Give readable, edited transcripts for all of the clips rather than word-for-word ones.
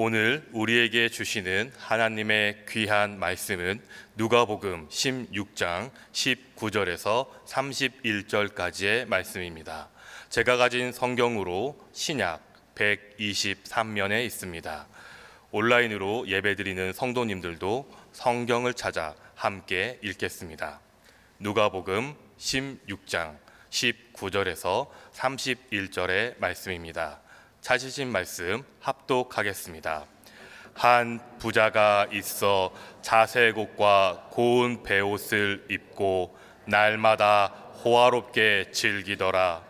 오늘 우리에게 주시는 하나님의 귀한 말씀은 누가복음 16장 19절에서 31절까지의 말씀입니다. 제가 가진 성경으로 신약 123면에 있습니다. 온라인으로 예배드리는 성도님들도 성경을 찾아 함께 읽겠습니다. 누가복음 16장 19절에서 31절의 말씀입니다. 찾으신 말씀 합독하겠습니다. 한 부자가 있어 자색옷과 고운 베옷을 입고 날마다 호화롭게 즐기더라.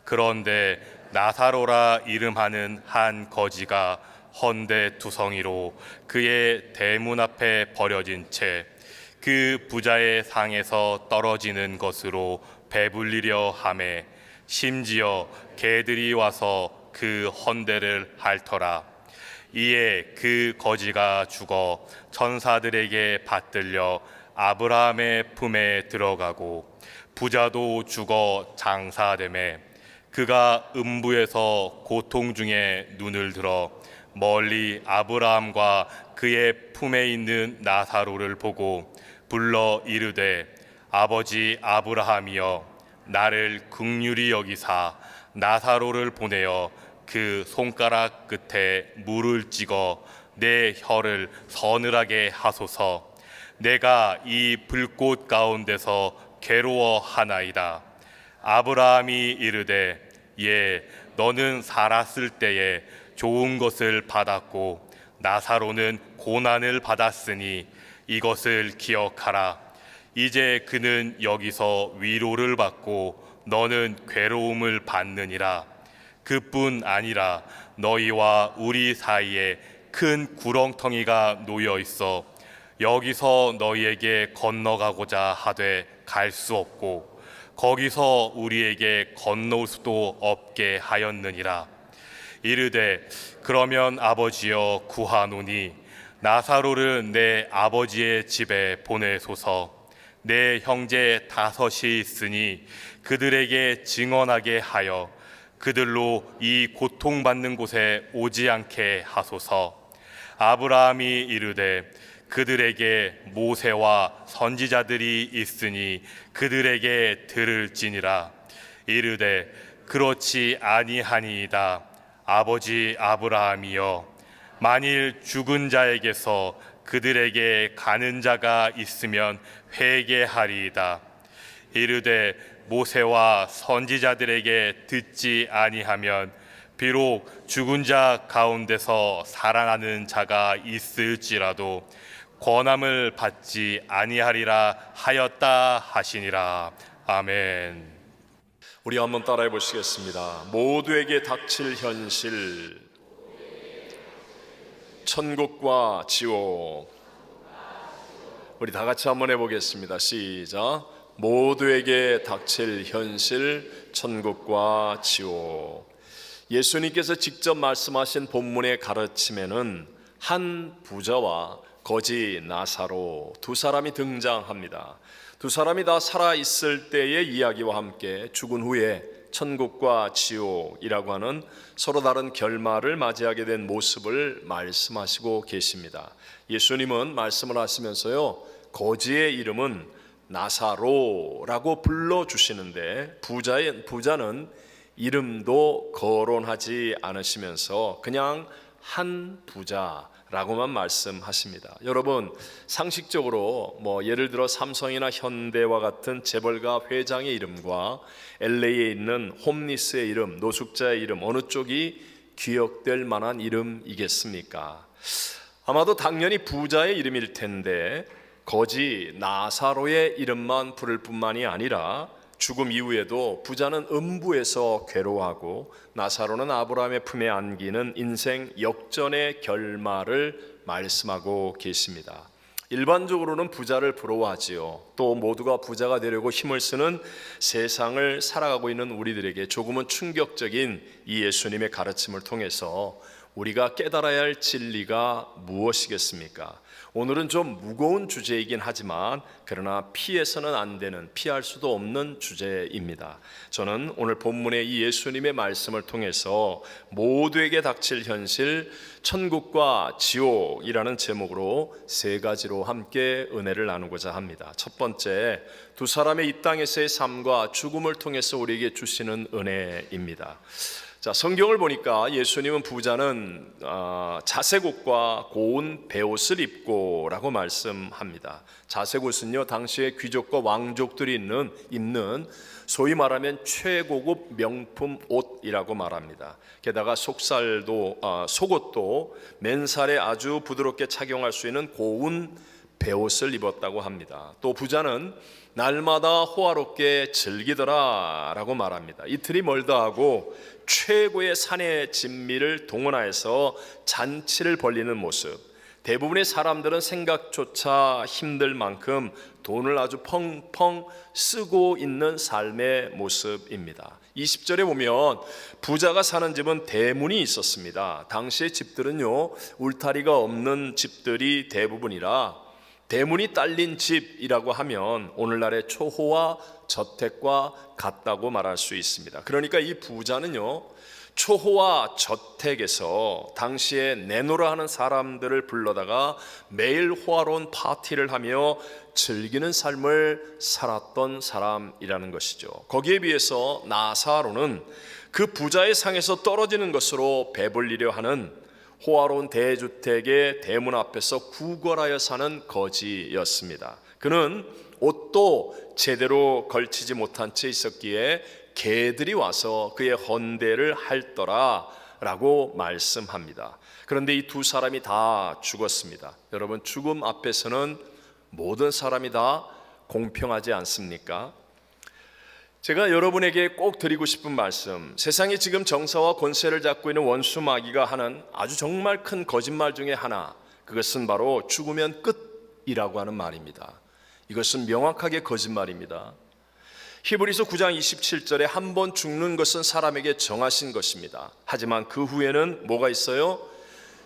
그런데 나사로라 이름하는 한 거지가 헌데두성이로 그의 대문 앞에 버려진 채 그 부자의 상에서 떨어지는 것으로 배불리려 하매 심지어 개들이 와서 그 헌데를 핥더라. 이에 그 거지가 죽어 천사들에게 받들려 아브라함의 품에 들어가고 부자도 죽어 장사되매 그가 음부에서 고통 중에 눈을 들어 멀리 아브라함과 그의 품에 있는 나사로를 보고 불러 이르되 아버지 아브라함이여 나를 긍휼히 여기사 나사로를 보내어 그 손가락 끝에 물을 찍어 내 혀를 서늘하게 하소서. 내가 이 불꽃 가운데서 괴로워하나이다. 아브라함이 이르되 예, 너는 살았을 때에 좋은 것을 받았고 나사로는 고난을 받았으니 이것을 기억하라. 이제 그는 여기서 위로를 받고 너는 괴로움을 받느니라. 그뿐 아니라 너희와 우리 사이에 큰 구렁텅이가 놓여 있어 여기서 너희에게 건너가고자 하되 갈 수 없고 거기서 우리에게 건너올 수도 없게 하였느니라. 이르되 그러면 아버지여 구하노니 나사로를 내 아버지의 집에 보내소서. 내 형제 5이 있으니 그들에게 증언하게 하여 그들로 이 고통받는 곳에 오지 않게 하소서. 아브라함이 이르되 그들에게 모세와 선지자들이 있으니 그들에게 들을지니라. 이르되 그렇지 아니하니이다. 아버지 아브라함이여 만일 죽은 자에게서 그들에게 가는 자가 있으면 회개하리이다. 이르되 모세와 선지자들에게 듣지 아니하면 비록 죽은 자 가운데서 살아나는 자가 있을지라도 권함을 받지 아니하리라 하였다 하시니라. 아멘. 우리 한번 따라해 보시겠습니다. 모두에게 닥칠 현실, 천국과 지옥. 우리 다 같이 한번 해보겠습니다. 시작. 모두에게 닥칠 현실, 천국과 지옥. 예수님께서 직접 말씀하신 본문의 가르침에는 한 부자와 거지 나사로 두 사람이 등장합니다. 두 사람이 다 살아있을 때의 이야기와 함께 죽은 후에 천국과 지옥이라고 하는 서로 다른 결말을 맞이하게 된 모습을 말씀하시고 계십니다. 예수님은 말씀을 하시면서요, 거지의 이름은 나사로라고 불러주시는데 부자는 이름도 거론하지 않으시면서 그냥 한 부자라고만 말씀하십니다. 여러분, 상식적으로 예를 들어 삼성이나 현대와 같은 재벌가 회장의 이름과 LA에 있는 홈리스의 이름, 노숙자의 이름, 어느 쪽이 기억될 만한 이름이겠습니까? 아마도 당연히 부자의 이름일 텐데 거지 나사로의 이름만 부를 뿐만이 아니라 죽음 이후에도 부자는 음부에서 괴로워하고 나사로는 아브라함의 품에 안기는 인생 역전의 결말을 말씀하고 계십니다. 일반적으로는 부자를 부러워하지요. 또 모두가 부자가 되려고 힘을 쓰는 세상을 살아가고 있는 우리들에게 조금은 충격적인 이 예수님의 가르침을 통해서 우리가 깨달아야 할 진리가 무엇이겠습니까? 오늘은 좀 무거운 주제이긴 하지만 그러나 피해서는 안 되는, 피할 수도 없는 주제입니다. 저는 오늘 본문의 이 예수님의 말씀을 통해서 모두에게 닥칠 현실, 천국과 지옥이라는 제목으로 세 가지로 함께 은혜를 나누고자 합니다. 첫 번째, 두 사람의 이 땅에서의 삶과 죽음을 통해서 우리에게 주시는 은혜입니다. 자, 성경을 보니까 예수님은 부자는 자색옷과 고운 베옷을 입고 라고 말씀합니다. 자색옷은요, 당시에 귀족과 왕족들이 입는 소위 말하면 최고급 명품 옷이라고 말합니다. 게다가 속옷도 맨살에 아주 부드럽게 착용할 수 있는 고운 베옷을 입었다고 합니다. 또 부자는 날마다 호화롭게 즐기더라 라고 말합니다. 이틀이 멀다 하고 최고의 산의 진미를 동원하여서 잔치를 벌리는 모습, 대부분의 사람들은 생각조차 힘들 만큼 돈을 아주 펑펑 쓰고 있는 삶의 모습입니다. 20절에 보면 부자가 사는 집은 대문이 있었습니다. 당시의 집들은요, 울타리가 없는 집들이 대부분이라 대문이 딸린 집이라고 하면 오늘날의 초호화 저택과 같다고 말할 수 있습니다. 그러니까 이 부자는요, 초호화 저택에서 당시에 내노라 하는 사람들을 불러다가 매일 호화로운 파티를 하며 즐기는 삶을 살았던 사람이라는 것이죠. 거기에 비해서 나사로는 그 부자의 상에서 떨어지는 것으로 배불리려 하는 호화로운 대주택의 대문 앞에서 구걸하여 사는 거지였습니다. 그는 옷도 제대로 걸치지 못한 채 있었기에 개들이 와서 그의 헌대를 핥더라 라고 말씀합니다. 그런데 이 두 사람이 다 죽었습니다. 여러분, 죽음 앞에서는 모든 사람이 다 공평하지 않습니까? 제가 여러분에게 꼭 드리고 싶은 말씀, 세상이 지금 정사와 권세를 잡고 있는 원수 마귀가 하는 아주 정말 큰 거짓말 중에 하나, 그것은 바로 죽으면 끝이라고 하는 말입니다. 이것은 명확하게 거짓말입니다. 히브리서 9장 27절에 한 번 죽는 것은 사람에게 정하신 것입니다. 하지만 그 후에는 뭐가 있어요?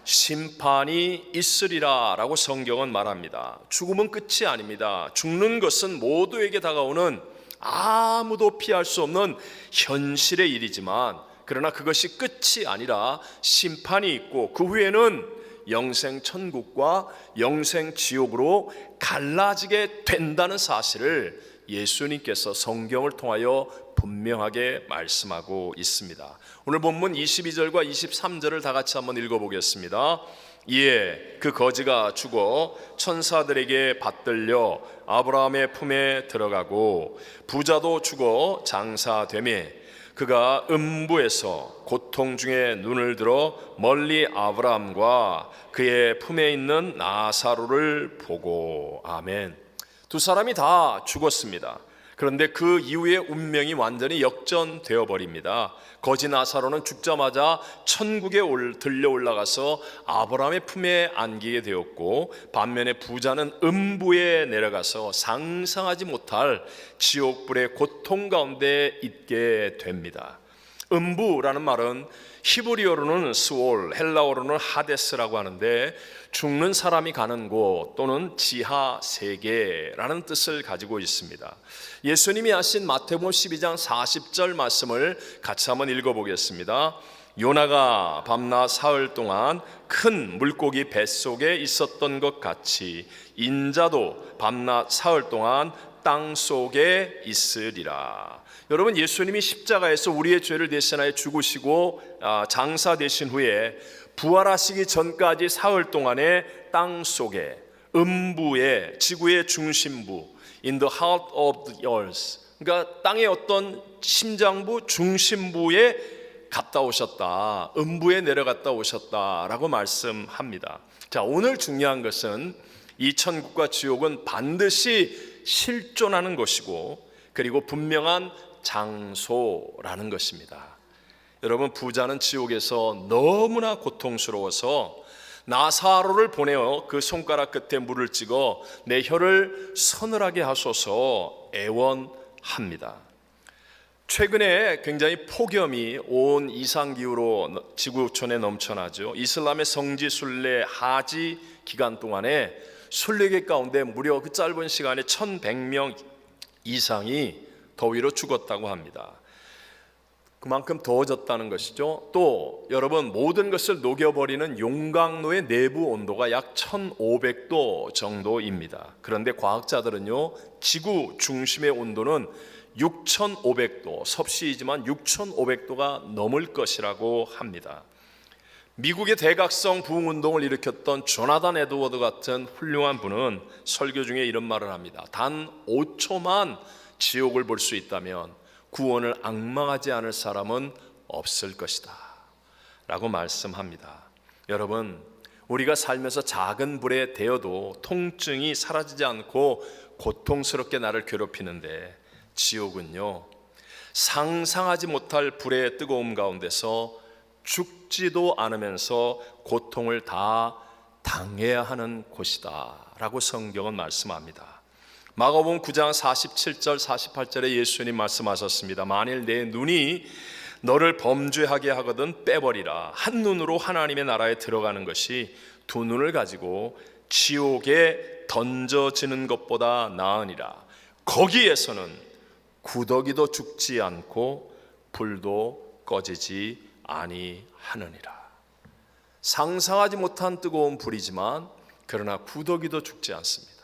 심판이 있으리라 라고 성경은 말합니다. 죽음은 끝이 아닙니다. 죽는 것은 모두에게 다가오는 아무도 피할 수 없는 현실의 일이지만, 그러나 그것이 끝이 아니라 심판이 있고 그 후에는 영생 천국과 영생 지옥으로 갈라지게 된다는 사실을 예수님께서 성경을 통하여 분명하게 말씀하고 있습니다. 오늘 본문 22절과 23절을 다 같이 한번 읽어보겠습니다. 이에 그 거지가 죽어 천사들에게 받들려 아브라함의 품에 들어가고 부자도 죽어 장사되매 그가 음부에서 고통 중에 눈을 들어 멀리 아브라함과 그의 품에 있는 나사로를 보고. 아멘. 두 사람이 다 죽었습니다. 그런데 그 이후의 운명이 완전히 역전되어 버립니다. 거지 나사로는 죽자마자 천국에 들려 올라가서 아브라함의 품에 안기게 되었고, 반면에 부자는 음부에 내려가서 상상하지 못할 지옥불의 고통 가운데 있게 됩니다. 음부라는 말은 히브리어로는 스올, 헬라어로는 하데스라고 하는데 죽는 사람이 가는 곳 또는 지하 세계라는 뜻을 가지고 있습니다. 예수님이 하신 마태복음 12장 40절 말씀을 같이 한번 읽어보겠습니다. 요나가 밤낮 사흘 동안 큰 물고기 뱃속에 있었던 것 같이 인자도 밤낮 사흘 동안 땅 속에 있으리라. 여러분, 예수님이 십자가에서 우리의 죄를 대신하여 죽으시고 장사되신 후에 부활하시기 전까지 사흘 동안에 땅 속에, 음부의, 지구의 중심부, in the heart of the earth, 그러니까 땅의 어떤 심장부, 중심부에 갔다 오셨다, 음부에 내려갔다 오셨다라고 말씀합니다. 자, 오늘 중요한 것은 이 천국과 지옥은 반드시 실존하는 것이고, 그리고 분명한 장소라는 것입니다. 여러분, 부자는 지옥에서 너무나 고통스러워서 나사로를 보내어 그 손가락 끝에 물을 찍어 내 혀를 서늘하게 하소서 애원합니다. 최근에 굉장히 폭염이 온 이상기후로 지구촌에 넘쳐나죠. 이슬람의 성지 순례 하지 기간 동안에 순례객 가운데 무려 그 짧은 시간에 1,100명 이상이 더위로 죽었다고 합니다. 그만큼 더워졌다는 것이죠. 또 여러분, 모든 것을 녹여버리는 용광로의 내부 온도가 약 1500도 정도입니다. 그런데 과학자들은요, 지구 중심의 온도는 6500도, 섭씨이지만 6500도가 넘을 것이라고 합니다. 미국의 대각성 부흥운동을 일으켰던 조나단 에드워드 같은 훌륭한 분은 설교 중에 이런 말을 합니다. 단 5초만 지옥을 볼 수 있다면 구원을 앙망하지 않을 사람은 없을 것이다 라고 말씀합니다. 여러분, 우리가 살면서 작은 불에 데어도 통증이 사라지지 않고 고통스럽게 나를 괴롭히는데, 지옥은요, 상상하지 못할 불의 뜨거움 가운데서 죽지도 않으면서 고통을 다 당해야 하는 곳이다 라고 성경은 말씀합니다. 마가복음 9장 47절 48절에 예수님 말씀하셨습니다. 만일 내 눈이 너를 범죄하게 하거든 빼버리라. 한 눈으로 하나님의 나라에 들어가는 것이 두 눈을 가지고 지옥에 던져지는 것보다 나으니라. 거기에서는 구더기도 죽지 않고 불도 꺼지지 아니하느니라. 상상하지 못한 뜨거운 불이지만 그러나 구더기도 죽지 않습니다.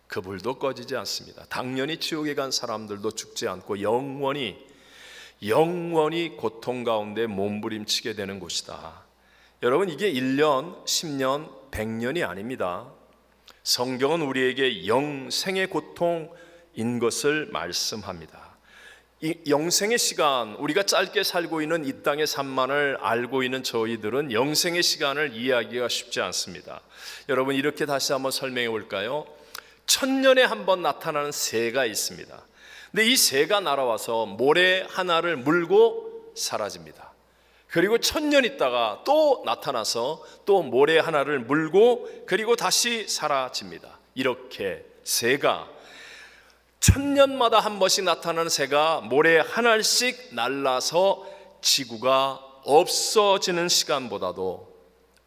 그 불도 꺼지지 않습니다. 당연히 지옥에 간 사람들도 죽지 않고 영원히 고통 가운데 몸부림치게 되는 곳이다. 여러분, 이게 1년, 10년, 100년이 아닙니다. 성경은 우리에게 영생의 고통인 것을 말씀합니다. 이 영생의 시간, 우리가 짧게 살고 있는 이 땅의 삶만을 알고 있는 저희들은 영생의 시간을 이해하기가 쉽지 않습니다. 여러분, 이렇게 다시 한번 설명해 볼까요? 1000년에 한 번 나타나는 새가 있습니다. 근데 이 새가 날아와서 모래 하나를 물고 사라집니다. 그리고 1000년 있다가 또 나타나서 또 모래 하나를 물고 그리고 다시 사라집니다. 이렇게 새가 1000년마다 한 번씩 나타나는 새가 모래 하나씩 날라서 지구가 없어지는 시간보다도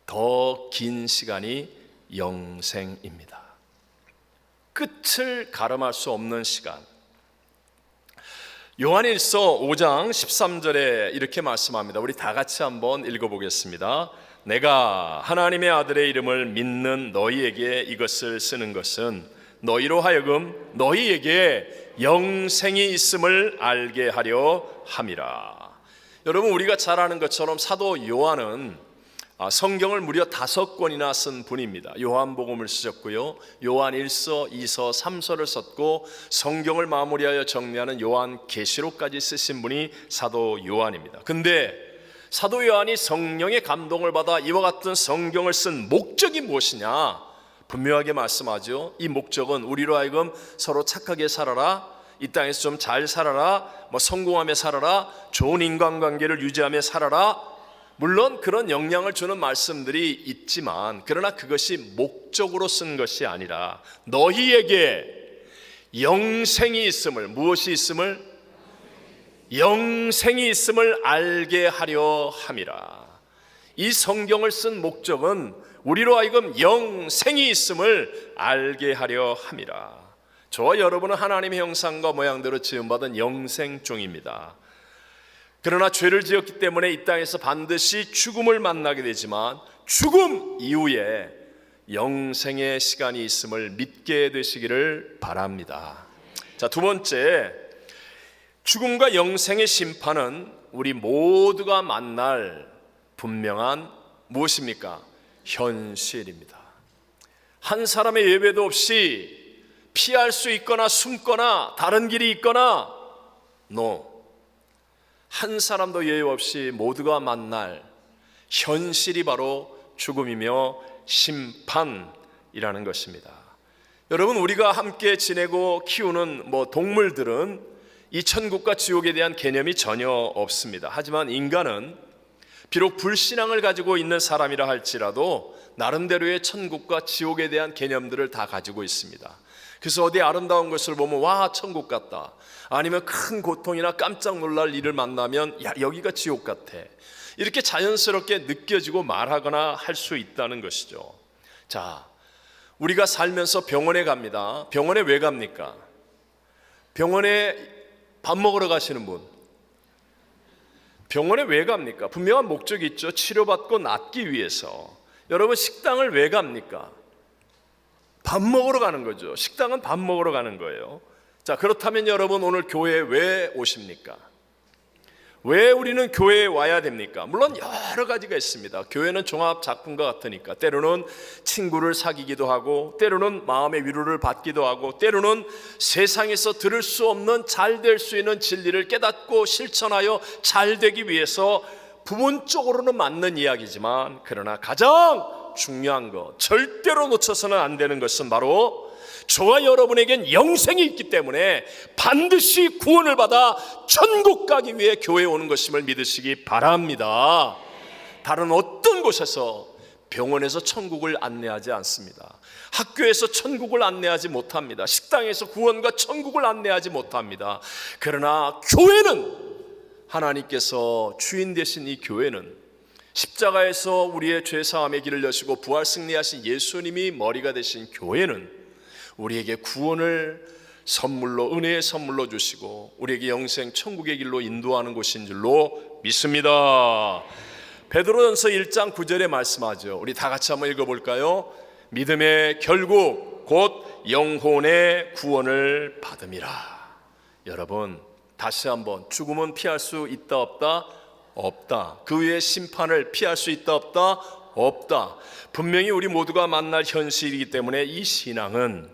더 긴 시간이 영생입니다. 끝을 가름할 수 없는 시간. 요한일서 5장 13절에 이렇게 말씀합니다. 우리 다 같이 한번 읽어보겠습니다. 내가 하나님의 아들의 이름을 믿는 너희에게 이것을 쓰는 것은 너희로 하여금 너희에게 영생이 있음을 알게 하려 함이라. 여러분, 우리가 잘 아는 것처럼 사도 요한은 성경을 무려 5권이나 쓴 분입니다. 요한복음을 쓰셨고요, 요한 1서, 2서, 3서를 썼고 성경을 마무리하여 정리하는 요한계시록까지 쓰신 분이 사도 요한입니다. 근데 사도 요한이 성령의 감동을 받아 이와 같은 성경을 쓴 목적이 무엇이냐 분명하게 말씀하죠. 이 목적은 우리로 하여금 서로 착하게 살아라, 이 땅에서 좀 잘 살아라, 성공하며 살아라, 좋은 인간관계를 유지하며 살아라. 물론 그런 영향을 주는 말씀들이 있지만 그러나 그것이 목적으로 쓴 것이 아니라 너희에게 영생이 있음을, 무엇이 있음을? 영생이 있음을 알게 하려 함이라. 이 성경을 쓴 목적은 우리로 하여금 영생이 있음을 알게 하려 함이라. 저와 여러분은 하나님의 형상과 모양대로 지음받은 영생종입니다. 그러나 죄를 지었기 때문에 이 땅에서 반드시 죽음을 만나게 되지만 죽음 이후에 영생의 시간이 있음을 믿게 되시기를 바랍니다. 자, 두 번째, 죽음과 영생의 심판은 우리 모두가 만날 분명한 무엇입니까? 현실입니다. 한 사람의 예외도 없이 피할 수 있거나 숨거나 다른 길이 있거나 한 사람도 예외 없이 모두가 만날 현실이 바로 죽음이며 심판이라는 것입니다. 여러분, 우리가 함께 지내고 키우는 동물들은 이 천국과 지옥에 대한 개념이 전혀 없습니다. 하지만 인간은 비록 불신앙을 가지고 있는 사람이라 할지라도 나름대로의 천국과 지옥에 대한 개념들을 다 가지고 있습니다. 그래서 어디 아름다운 것을 보면 와 천국 같다, 아니면 큰 고통이나 깜짝 놀랄 일을 만나면 야 여기가 지옥 같아, 이렇게 자연스럽게 느껴지고 말하거나 할 수 있다는 것이죠. 자, 우리가 살면서 병원에 갑니다. 병원에 왜 갑니까? 병원에 밥 먹으러 가시는 분, 병원에 왜 갑니까? 분명한 목적이 있죠. 치료받고 낫기 위해서. 여러분, 식당을 왜 갑니까? 밥 먹으러 가는 거죠. 식당은 밥 먹으러 가는 거예요. 자, 그렇다면 여러분, 오늘 교회에 왜 오십니까? 왜 우리는 교회에 와야 됩니까? 물론 여러 가지가 있습니다. 교회는 종합 작품과 같으니까 때로는 친구를 사귀기도 하고, 때로는 마음의 위로를 받기도 하고, 때로는 세상에서 들을 수 없는 잘 될 수 있는 진리를 깨닫고 실천하여 잘 되기 위해서 부분적으로는 맞는 이야기지만, 그러나 가장 중요한 것, 절대로 놓쳐서는 안 되는 것은 바로 저와 여러분에겐 영생이 있기 때문에 반드시 구원을 받아 천국 가기 위해 교회에 오는 것임을 믿으시기 바랍니다. 다른 어떤 곳에서, 병원에서 천국을 안내하지 않습니다. 학교에서 천국을 안내하지 못합니다. 식당에서 구원과 천국을 안내하지 못합니다. 그러나 교회는, 하나님께서 주인 되신 이 교회는, 십자가에서 우리의 죄사함의 길을 여시고 부활 승리하신 예수님이 머리가 되신 교회는 우리에게 구원을 선물로, 은혜의 선물로 주시고 우리에게 영생 천국의 길로 인도하는 곳인 줄로 믿습니다. 베드로전서 1장 9절에 말씀하죠. 우리 다 같이 한번 읽어볼까요? 믿음의 결국 곧 영혼의 구원을 받음이라. 여러분, 다시 한번, 죽음은 피할 수 있다 없다? 없다. 그 위에 심판을 피할 수 있다 없다? 없다. 분명히 우리 모두가 만날 현실이기 때문에 이 신앙은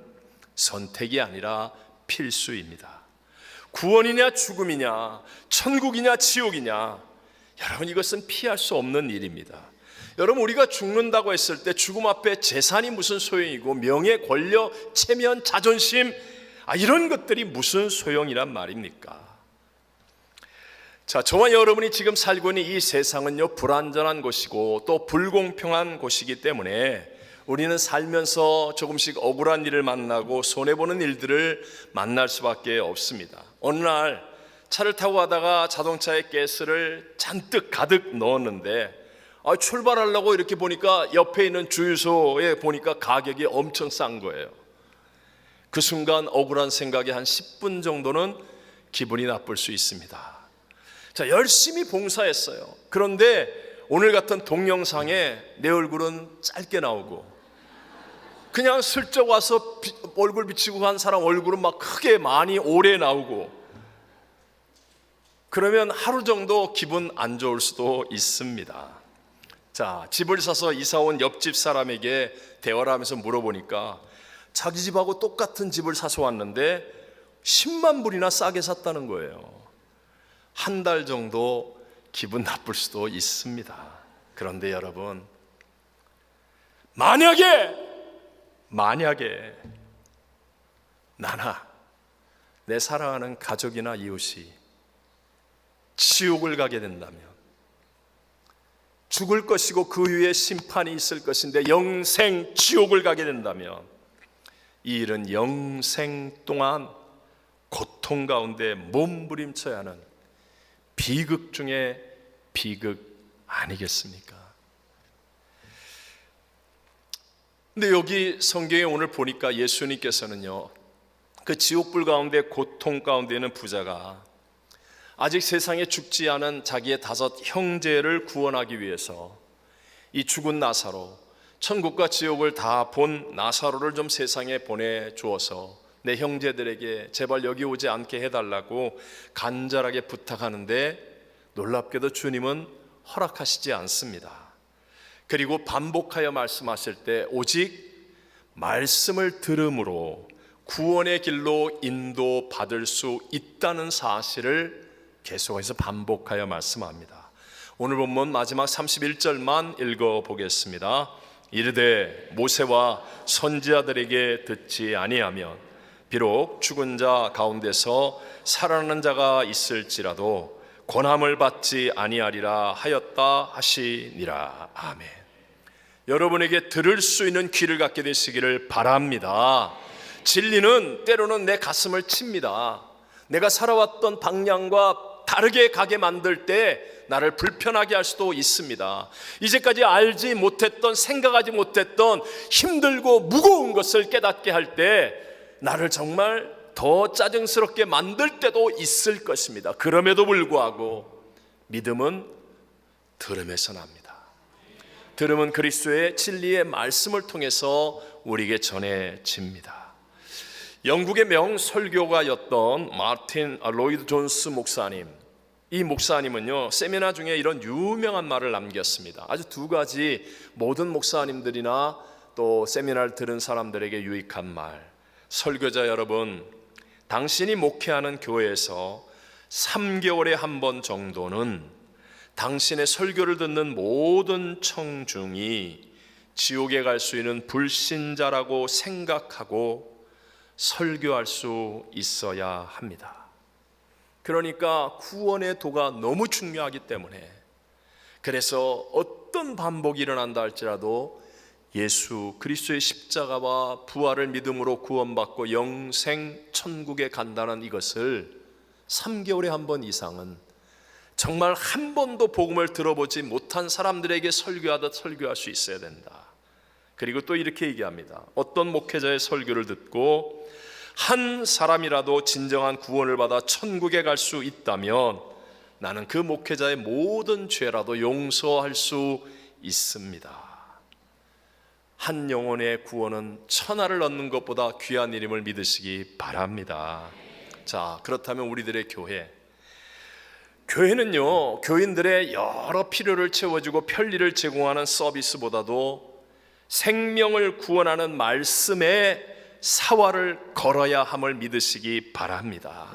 선택이 아니라 필수입니다. 구원이냐 죽음이냐, 천국이냐 지옥이냐, 여러분, 이것은 피할 수 없는 일입니다. 여러분, 우리가 죽는다고 했을 때 죽음 앞에 재산이 무슨 소용이고, 명예, 권력, 체면, 자존심, 이런 것들이 무슨 소용이란 말입니까? 자, 저와 여러분이 지금 살고 있는 이 세상은요, 불완전한 곳이고 또 불공평한 곳이기 때문에 우리는 살면서 조금씩 억울한 일을 만나고 손해보는 일들을 만날 수밖에 없습니다. 어느 날 차를 타고 가다가 자동차에 가스를 잔뜩 가득 넣었는데 출발하려고 이렇게 보니까 옆에 있는 주유소에 보니까 가격이 엄청 싼 거예요. 그 순간 억울한 생각이 한 10분 정도는 기분이 나쁠 수 있습니다. 자, 열심히 봉사했어요. 그런데 오늘 같은 동영상에 내 얼굴은 짧게 나오고, 그냥 슬쩍 와서 얼굴 비치고 간 사람 얼굴은 막 크게 많이 오래 나오고, 그러면 하루 정도 기분 안 좋을 수도 있습니다. 자, 집을 사서 이사 온 옆집 사람에게 대화를 하면서 물어보니까 자기 집하고 똑같은 집을 사서 왔는데 10만 불이나 싸게 샀다는 거예요. 한 달 정도 기분 나쁠 수도 있습니다. 그런데 여러분, 만약에 나나 내 사랑하는 가족이나 이웃이 지옥을 가게 된다면, 죽을 것이고 그 후에 심판이 있을 것인데 영생 지옥을 가게 된다면, 이 일은 영생 동안 고통 가운데 몸부림쳐야 하는 비극 중에 비극 아니겠습니까? 근데 여기 성경에 오늘 보니까 예수님께서는요, 그 지옥불 가운데 고통 가운데 있는 부자가 아직 세상에 죽지 않은 자기의 5 형제를 구원하기 위해서 이 죽은 나사로, 천국과 지옥을 다 본 나사로를 좀 세상에 보내주어서 내 형제들에게 제발 여기 오지 않게 해달라고 간절하게 부탁하는데, 놀랍게도 주님은 허락하시지 않습니다. 그리고 반복하여 말씀하실 때 오직 말씀을 들음으로 구원의 길로 인도받을 수 있다는 사실을 계속해서 반복하여 말씀합니다. 오늘 본문 마지막 31절만 읽어보겠습니다. 이르되 모세와 선지자들에게 듣지 아니하면 비록 죽은 자 가운데서 살아나는 자가 있을지라도 권함을 받지 아니하리라 하였다 하시니라. 아멘. 여러분에게 들을 수 있는 귀를 갖게 되시기를 바랍니다. 진리는 때로는 내 가슴을 칩니다. 내가 살아왔던 방향과 다르게 가게 만들 때 나를 불편하게 할 수도 있습니다. 이제까지 알지 못했던, 생각하지 못했던 힘들고 무거운 것을 깨닫게 할 때 나를 정말 더 짜증스럽게 만들 때도 있을 것입니다. 그럼에도 불구하고 믿음은 들음에서 납니다. 들음은 그리스도의 진리의 말씀을 통해서 우리에게 전해집니다. 영국의 명설교가였던 마틴 로이드 존스 목사님, 이 목사님은요 세미나 중에 이런 유명한 말을 남겼습니다. 아주 두 가지 모든 목사님들이나 또 세미나를 들은 사람들에게 유익한 말. 설교자 여러분, 당신이 목회하는 교회에서 3개월에 한 번 정도는 당신의 설교를 듣는 모든 청중이 지옥에 갈 수 있는 불신자라고 생각하고 설교할 수 있어야 합니다. 그러니까 구원의 도가 너무 중요하기 때문에, 그래서 어떤 반복이 일어난다 할지라도 예수 그리스도의 십자가와 부활을 믿음으로 구원받고 영생 천국에 간다는 이것을 3개월에 한 번 이상은 정말 한 번도 복음을 들어보지 못한 사람들에게 설교하듯 설교할 수 있어야 된다. 그리고 또 이렇게 얘기합니다. 어떤 목회자의 설교를 듣고 한 사람이라도 진정한 구원을 받아 천국에 갈 수 있다면 나는 그 목회자의 모든 죄라도 용서할 수 있습니다. 한 영혼의 구원은 천하를 얻는 것보다 귀한 일임을 믿으시기 바랍니다. 자, 그렇다면 우리들의 교회는요, 교인들의 여러 필요를 채워주고 편리를 제공하는 서비스보다도 생명을 구원하는 말씀의 사활을 걸어야 함을 믿으시기 바랍니다.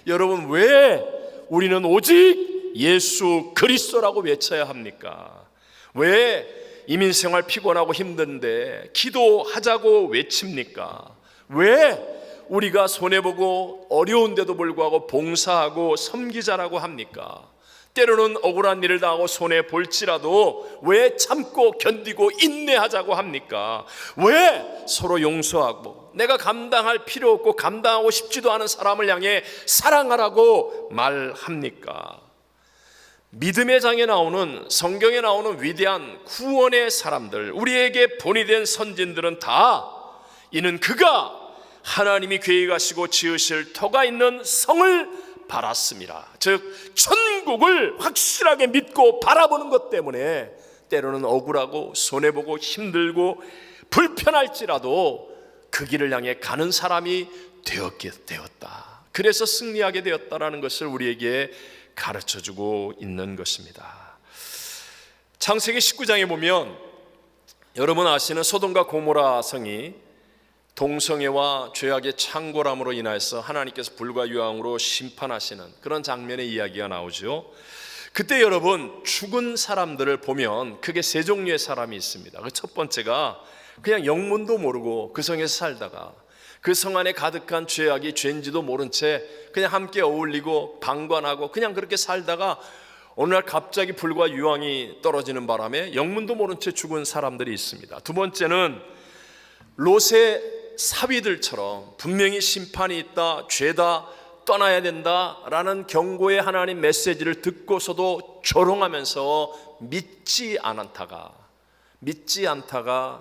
여러분, 왜 우리는 오직 예수 그리스도라고 외쳐야 합니까? 왜 이민생활 피곤하고 힘든데 기도하자고 외칩니까? 왜 우리가 손해보고 어려운데도 불구하고 봉사하고 섬기자라고 합니까? 때로는 억울한 일을 당하고 손해볼지라도 왜 참고 견디고 인내하자고 합니까? 왜 서로 용서하고 내가 감당할 필요 없고 감당하고 싶지도 않은 사람을 향해 사랑하라고 말합니까? 믿음의 장에 나오는, 성경에 나오는 위대한 구원의 사람들, 우리에게 본이 된 선진들은 다 이는 그가 하나님이 계획하시고 지으실 터가 있는 성을 바랐습니다. 즉 천국을 확실하게 믿고 바라보는 것 때문에 때로는 억울하고 손해보고 힘들고 불편할지라도 그 길을 향해 가는 사람이 되었다. 그래서 승리하게 되었다라는 것을 우리에게 가르쳐주고 있는 것입니다. 창세기 19장에 보면 여러분 아시는 소돔과 고모라 성이 동성애와 죄악의 창궐함으로 인해서 하나님께서 불과 유황으로 심판하시는 그런 장면의 이야기가 나오죠. 그때 여러분 죽은 사람들을 보면 크게 세 종류의 사람이 있습니다. 그 첫 번째가 그냥 영문도 모르고 그 성에서 살다가 그 성 안에 가득한 죄악이 죄인지도 모른 채 그냥 함께 어울리고 방관하고 그냥 그렇게 살다가 어느 날 갑자기 불과 유황이 떨어지는 바람에 영문도 모른 채 죽은 사람들이 있습니다. 두 번째는 롯의 사위들처럼 분명히 심판이 있다, 죄다, 떠나야 된다라는 경고의 하나님 메시지를 듣고서도 조롱하면서 믿지 않다가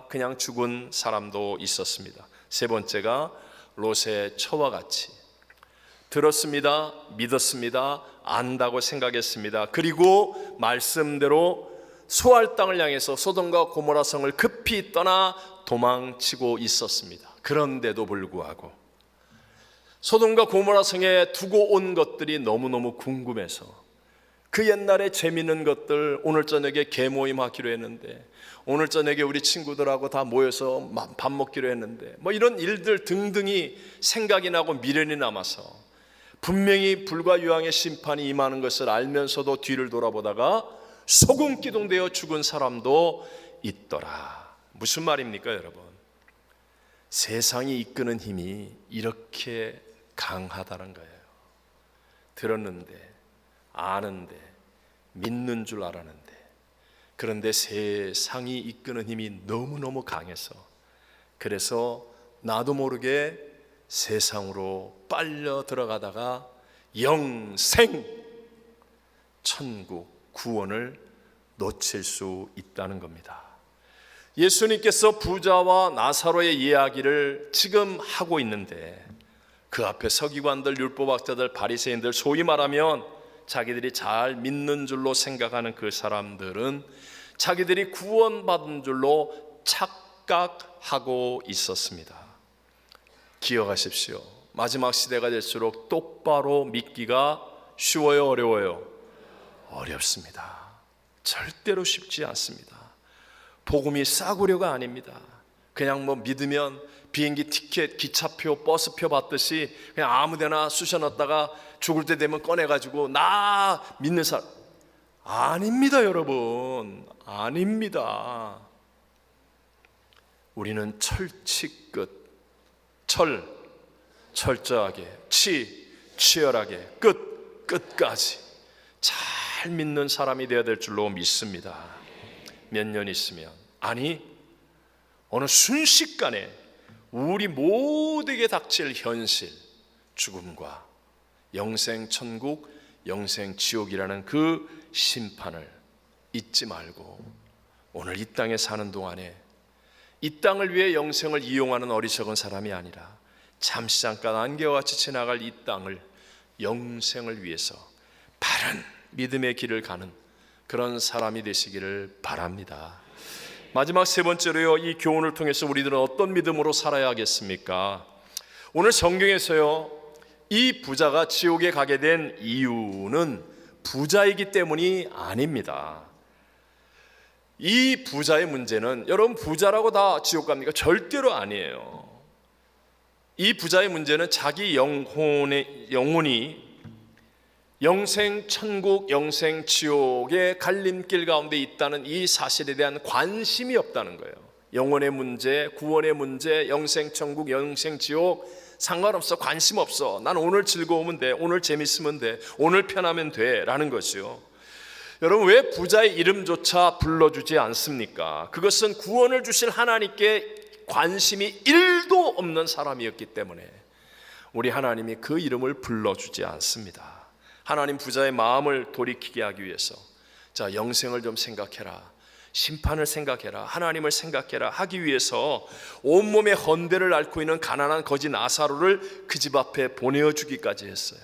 그냥 죽은 사람도 있었습니다. 세 번째가 롯의 처와 같이 들었습니다, 믿었습니다, 안다고 생각했습니다. 그리고 말씀대로 소알 땅을 향해서 소돔과 고모라 성을 급히 떠나 도망치고 있었습니다. 그런데도 불구하고 소돔과 고모라 성에 두고 온 것들이 너무너무 궁금해서 그 옛날에 재밌는 것들, 오늘 저녁에 개모임 하기로 했는데, 오늘 저녁에 우리 친구들하고 다 모여서 밥 먹기로 했는데, 뭐 이런 일들 등등이 생각이 나고 미련이 남아서 분명히 불과 유황의 심판이 임하는 것을 알면서도 뒤를 돌아보다가 소금기둥되어 죽은 사람도 있더라. 무슨 말입니까 여러분? 세상이 이끄는 힘이 이렇게 강하다는 거예요. 들었는데 아는데, 믿는 줄 알았는데, 그런데 세상이 이끄는 힘이 너무너무 강해서, 그래서 나도 모르게 세상으로 빨려 들어가다가 영생, 천국, 구원을 놓칠 수 있다는 겁니다. 예수님께서 부자와 나사로의 이야기를 지금 하고 있는데 그 앞에 서기관들, 율법학자들, 바리새인들, 소위 말하면 자기들이 잘 믿는 줄로 생각하는 그 사람들은 자기들이 구원받은 줄로 착각하고 있었습니다. 기억하십시오. 마지막 시대가 될수록 똑바로 믿기가 쉬워요, 어려워요? 어렵습니다. 절대로 쉽지 않습니다. 복음이 싸구려가 아닙니다. 그냥 뭐 믿으면 비행기 티켓, 기차표, 버스표 받듯이 그냥 아무데나 쑤셔 넣었다가 죽을 때 되면 꺼내가지고 나 믿는 사람, 아닙니다, 여러분. 아닙니다. 우리는 철치끝, 철저하게, 치열하게, 끝까지 잘 믿는 사람이 되어야 될 줄로 믿습니다. 몇 년 있으면, 아니 어느 순식간에 우리 모두에게 닥칠 현실, 죽음과 영생 천국, 영생 지옥이라는 그 심판을 잊지 말고 오늘 이 땅에 사는 동안에 이 땅을 위해 영생을 이용하는 어리석은 사람이 아니라 잠시 잠깐 안개와같이 지나갈 이 땅을 영생을 위해서 바른 믿음의 길을 가는 그런 사람이 되시기를 바랍니다. 마지막 세 번째로요, 이 교훈을 통해서 우리들은 어떤 믿음으로 살아야 하겠습니까? 오늘 성경에서요, 이 부자가 지옥에 가게 된 이유는 부자이기 때문이 아닙니다. 이 부자의 문제는, 여러분 부자라고 다 지옥 갑니까? 절대로 아니에요. 이 부자의 문제는 자기 영혼이 영생 천국, 영생 지옥의 갈림길 가운데 있다는 이 사실에 대한 관심이 없다는 거예요. 영혼의 문제, 구원의 문제, 영생 천국, 영생 지옥 상관없어, 관심 없어. 난 오늘 즐거우면 돼, 오늘 재밌으면 돼, 오늘 편하면 돼 라는 것이요. 여러분, 왜 부자의 이름조차 불러주지 않습니까? 그것은 구원을 주실 하나님께 관심이 1도 없는 사람이었기 때문에 우리 하나님이 그 이름을 불러주지 않습니다. 하나님 부자의 마음을 돌이키게 하기 위해서, 자, 영생을 좀 생각해라, 심판을 생각해라, 하나님을 생각해라 하기 위해서 온몸에 헌대를 앓고 있는 가난한 거지 나사로를 그 집 앞에 보내어주기까지 했어요.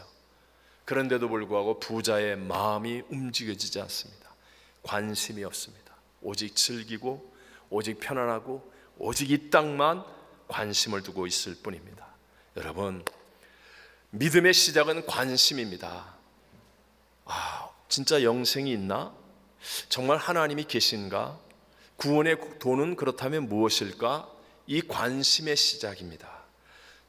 그런데도 불구하고 부자의 마음이 움직여지지 않습니다. 관심이 없습니다. 오직 즐기고, 오직 편안하고, 오직 이 땅만 관심을 두고 있을 뿐입니다. 여러분, 믿음의 시작은 관심입니다. 진짜 영생이 있나? 정말 하나님이 계신가? 구원의 도는 그렇다면 무엇일까? 이 관심의 시작입니다.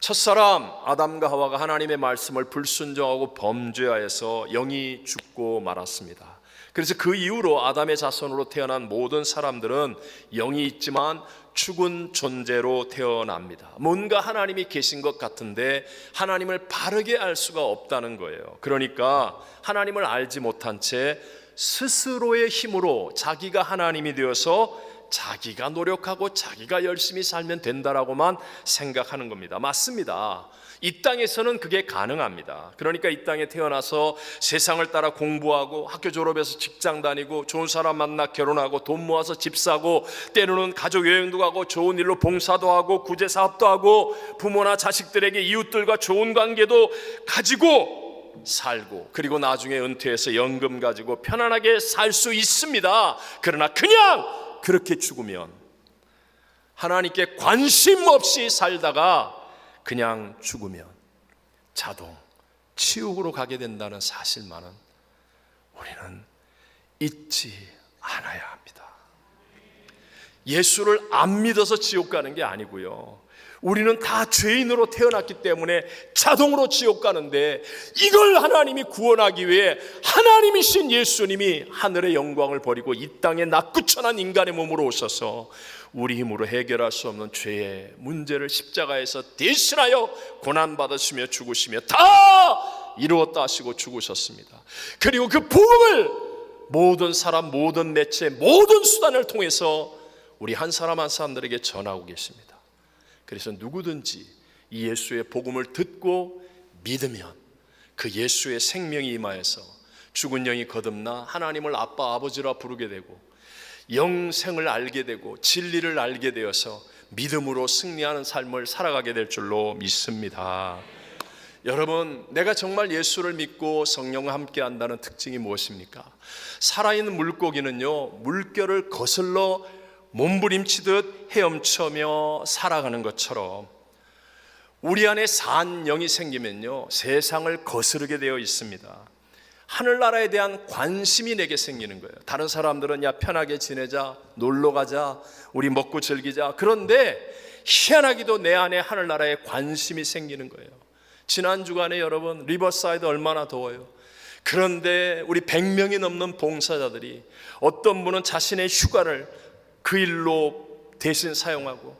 첫사람 아담과 하와가 하나님의 말씀을 불순종하고 범죄하여서 영이 죽고 말았습니다. 그래서 그 이후로 아담의 자손으로 태어난 모든 사람들은 영이 있지만 죽은 존재로 태어납니다. 뭔가 하나님이 계신 것 같은데 하나님을 바르게 알 수가 없다는 거예요. 그러니까 하나님을 알지 못한 채 스스로의 힘으로 자기가 하나님이 되어서 자기가 노력하고 자기가 열심히 살면 된다라고만 생각하는 겁니다. 맞습니다. 이 땅에서는 그게 가능합니다. 그러니까 이 땅에 태어나서 세상을 따라 공부하고 학교 졸업해서 직장 다니고 좋은 사람 만나 결혼하고 돈 모아서 집 사고 때로는 가족 여행도 가고 좋은 일로 봉사도 하고 구제 사업도 하고 부모나 자식들에게 이웃들과 좋은 관계도 가지고 살고, 그리고 나중에 은퇴해서 연금 가지고 편안하게 살 수 있습니다. 그러나 그냥 그렇게 죽으면, 하나님께 관심 없이 살다가 그냥 죽으면 자동 지옥으로 가게 된다는 사실만은 우리는 잊지 않아야 합니다. 예수를 안 믿어서 지옥 가는 게 아니고요, 우리는 다 죄인으로 태어났기 때문에 자동으로 지옥 가는데, 이걸 하나님이 구원하기 위해 하나님이신 예수님이 하늘의 영광을 버리고 이 땅에 낙구천한 인간의 몸으로 오셔서 우리 힘으로 해결할 수 없는 죄의 문제를 십자가에서 대신하여 고난받으시며 죽으시며 다 이루었다 하시고 죽으셨습니다. 그리고 그 복음을 모든 사람, 모든 매체, 모든 수단을 통해서 우리 한 사람 한 사람들에게 전하고 계십니다. 그래서 누구든지 이 예수의 복음을 듣고 믿으면 그 예수의 생명이 임하여서 죽은 영이 거듭나 하나님을 아빠 아버지라 부르게 되고 영생을 알게 되고 진리를 알게 되어서 믿음으로 승리하는 삶을 살아가게 될 줄로 믿습니다. 여러분, 내가 정말 예수를 믿고 성령과 함께 한다는 특징이 무엇입니까? 살아있는 물고기는요, 물결을 거슬러 몸부림치듯 헤엄쳐며 살아가는 것처럼 우리 안에 산 영이 생기면요, 세상을 거스르게 되어 있습니다. 하늘나라에 대한 관심이 내게 생기는 거예요. 다른 사람들은 야 편하게 지내자, 놀러 가자, 우리 먹고 즐기자. 그런데 희한하게도 내 안에 하늘나라에 관심이 생기는 거예요. 지난 주간에 여러분 리버사이드 얼마나 더워요. 그런데 우리 100명이 넘는 봉사자들이 어떤 분은 자신의 휴가를 그 일로 대신 사용하고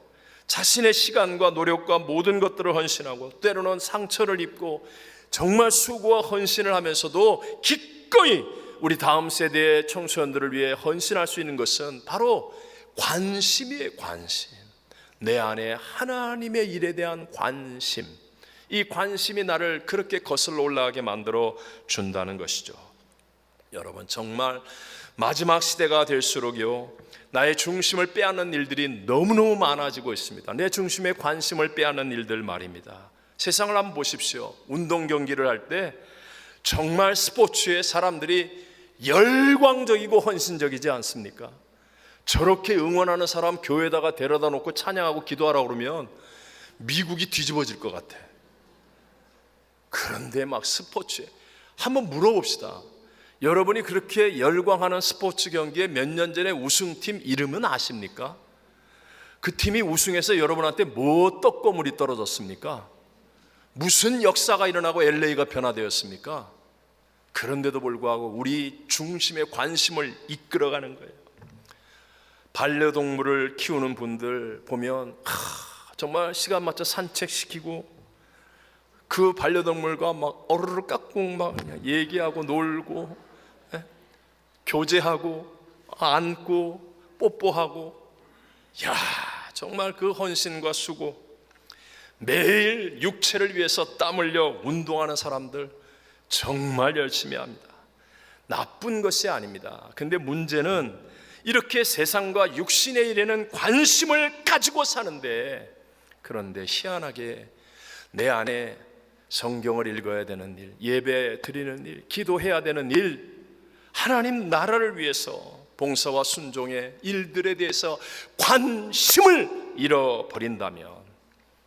자신의 시간과 노력과 모든 것들을 헌신하고 때로는 상처를 입고 정말 수고와 헌신을 하면서도 기꺼이 우리 다음 세대의 청소년들을 위해 헌신할 수 있는 것은 바로 관심이에요. 관심. 내 안에 하나님의 일에 대한 관심. 이 관심이 나를 그렇게 거슬러 올라가게 만들어 준다는 것이죠. 여러분, 정말 마지막 시대가 될수록요, 나의 중심을 빼앗는 일들이 너무너무 많아지고 있습니다. 내 중심의 관심을 빼앗는 일들 말입니다. 세상을 한번 보십시오. 운동 경기를 할 때 정말 스포츠에 사람들이 열광적이고 헌신적이지 않습니까? 저렇게 응원하는 사람 교회에다가 데려다 놓고 찬양하고 기도하라 그러면 미국이 뒤집어질 것 같아. 그런데 막 스포츠에 한번 물어봅시다. 여러분이 그렇게 열광하는 스포츠 경기에 몇 년 전에 우승팀 이름은 아십니까? 그 팀이 우승해서 여러분한테 뭐 떡고물이 떨어졌습니까? 무슨 역사가 일어나고 LA가 변화되었습니까? 그런데도 불구하고 우리 중심의 관심을 이끌어가는 거예요. 반려동물을 키우는 분들 보면 정말 시간 맞춰 산책시키고 그 반려동물과 막 어르르 깎고 막 얘기하고 놀고 교제하고 안고 뽀뽀하고, 야 정말 그 헌신과 수고, 매일 육체를 위해서 땀 흘려 운동하는 사람들 정말 열심히 합니다. 나쁜 것이 아닙니다. 근데 문제는 이렇게 세상과 육신의 일에는 관심을 가지고 사는데, 그런데 희한하게 내 안에 성경을 읽어야 되는 일, 예배 드리는 일, 기도해야 되는 일, 하나님 나라를 위해서 봉사와 순종의 일들에 대해서 관심을 잃어버린다면,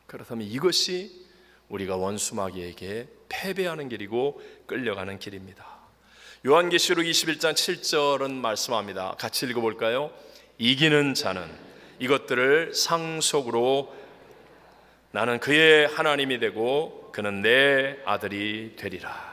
그렇다면 이것이 우리가 원수마귀에게 패배하는 길이고 끌려가는 길입니다. 요한계시록 21장 7절은 말씀합니다. 같이 읽어볼까요? 이기는 자는 이것들을 상속으로 나는 그의 하나님이 되고 그는 내 아들이 되리라.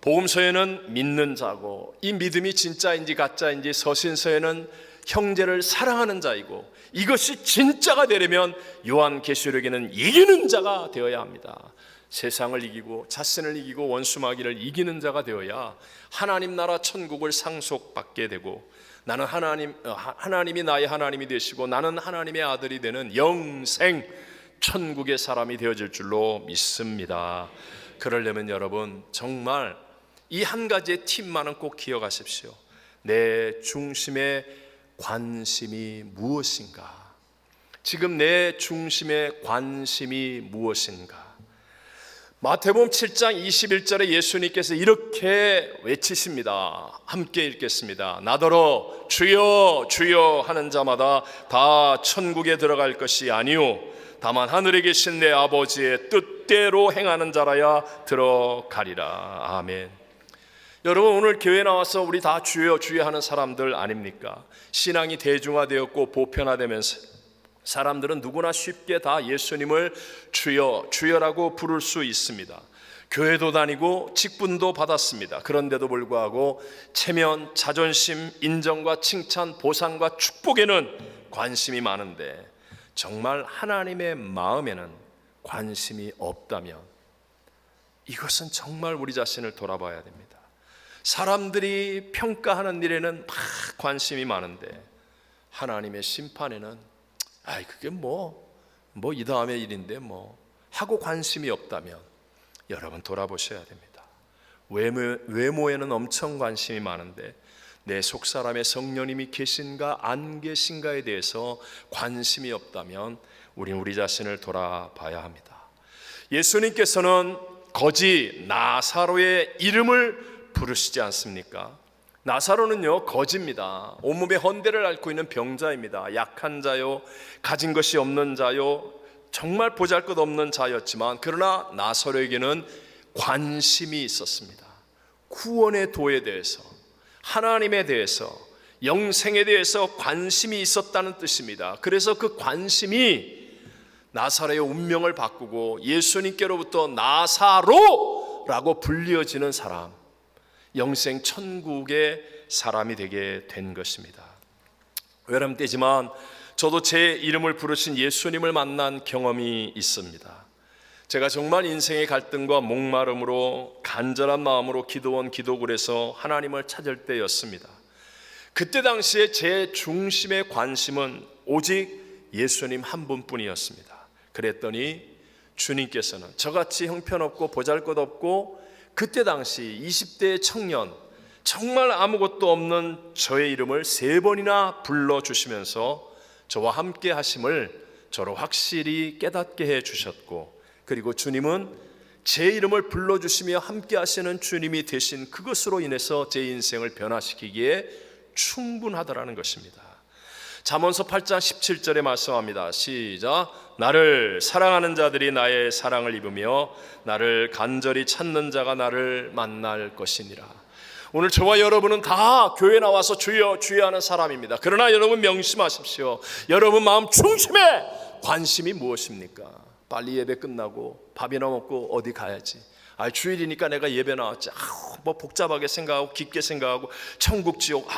복음서에는 믿는 자고, 이 믿음이 진짜인지 가짜인지 서신서에는 형제를 사랑하는 자이고, 이것이 진짜가 되려면 요한계시록에는 이기는 자가 되어야 합니다. 세상을 이기고 자신을 이기고 원수마귀를 이기는 자가 되어야 하나님 나라 천국을 상속받게 되고, 나는 하나님이 나의 하나님이 되시고 나는 하나님의 아들이 되는 영생 천국의 사람이 되어질 줄로 믿습니다. 그러려면 여러분 정말 이 한 가지의 팁만은 꼭 기억하십시오. 내 중심의 관심이 무엇인가? 지금 내 중심의 관심이 무엇인가? 마태복음 7장 21절에 예수님께서 이렇게 외치십니다. 함께 읽겠습니다. 나더러 주여 주여 하는 자마다 다 천국에 들어갈 것이 아니요 다만 하늘에 계신 내 아버지의 뜻대로 행하는 자라야 들어가리라. 아멘. 여러분, 오늘 교회 나와서 우리 다 주여 주여 하는 사람들 아닙니까? 신앙이 대중화되었고 보편화되면서 사람들은 누구나 쉽게 다 예수님을 주여 주여라고 부를 수 있습니다. 교회도 다니고 직분도 받았습니다. 그런데도 불구하고 체면, 자존심, 인정과 칭찬, 보상과 축복에는 관심이 많은데, 정말 하나님의 마음에는 관심이 없다면 이것은 정말 우리 자신을 돌아봐야 됩니다. 사람들이 평가하는 일에는 막 관심이 많은데 하나님의 심판에는 그게 뭐 이 다음의 일인데 뭐 하고 관심이 없다면 여러분 돌아보셔야 됩니다. 외모에는 엄청 관심이 많은데 내 속사람의 성령님이 계신가 안 계신가에 대해서 관심이 없다면 우리 자신을 돌아봐야 합니다. 예수님께서는 거지 나사로의 이름을 부르시지 않습니까? 나사로는요 거지입니다. 온몸에 헌대를 앓고 있는 병자입니다. 약한 자요, 가진 것이 없는 자요, 정말 보잘것없는 자였지만 그러나 나사로에게는 관심이 있었습니다. 구원의 도에 대해서, 하나님에 대해서, 영생에 대해서 관심이 있었다는 뜻입니다. 그래서 그 관심이 나사로의 운명을 바꾸고 예수님께로부터 나사로라고 불리어지는 사람, 영생 천국의 사람이 되게 된 것입니다. 외람되지만 저도 제 이름을 부르신 예수님을 만난 경험이 있습니다. 제가 정말 인생의 갈등과 목마름으로 간절한 마음으로 기도원 기도굴에서 하나님을 찾을 때였습니다. 그때 당시에 제 중심의 관심은 오직 예수님 한 분뿐이었습니다. 그랬더니 주님께서는 저같이 형편없고 보잘것없고 그때 당시 20대 청년, 정말 아무것도 없는 저의 이름을 3번이나 불러주시면서 저와 함께 하심을 저로 확실히 깨닫게 해주셨고, 그리고 주님은 제 이름을 불러주시며 함께 하시는 주님이 되신 그것으로 인해서 제 인생을 변화시키기에 충분하다라는 것입니다. 잠언서 8장 17절에 말씀합니다. 시작. 나를 사랑하는 자들이 나의 사랑을 입으며 나를 간절히 찾는 자가 나를 만날 것이니라. 오늘 저와 여러분은 다 교회 나와서 주여 주여 하는 사람입니다. 그러나 여러분 명심하십시오. 여러분 마음 중심에 관심이 무엇입니까? 빨리 예배 끝나고 밥이나 먹고 어디 가야지. 주일이니까 내가 예배 나왔지. 뭐 복잡하게 생각하고 깊게 생각하고 천국 지옥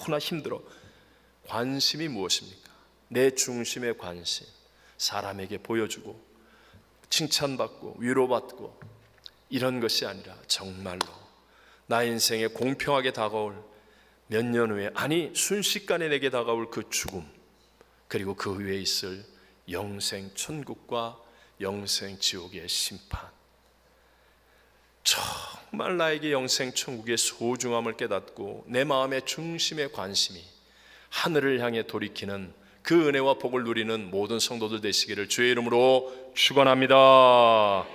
나 힘들어. 관심이 무엇입니까? 내 중심의 관심, 사람에게 보여주고 칭찬받고 위로받고 이런 것이 아니라 정말로 나 인생에 공평하게 다가올 몇 년 후에, 아니 순식간에 내게 다가올 그 죽음, 그리고 그 후에 있을 영생 천국과 영생 지옥의 심판, 정말 나에게 영생 천국의 소중함을 깨닫고 내 마음의 중심의 관심이 하늘을 향해 돌이키는 그 은혜와 복을 누리는 모든 성도들 되시기를 주의 이름으로 축원합니다.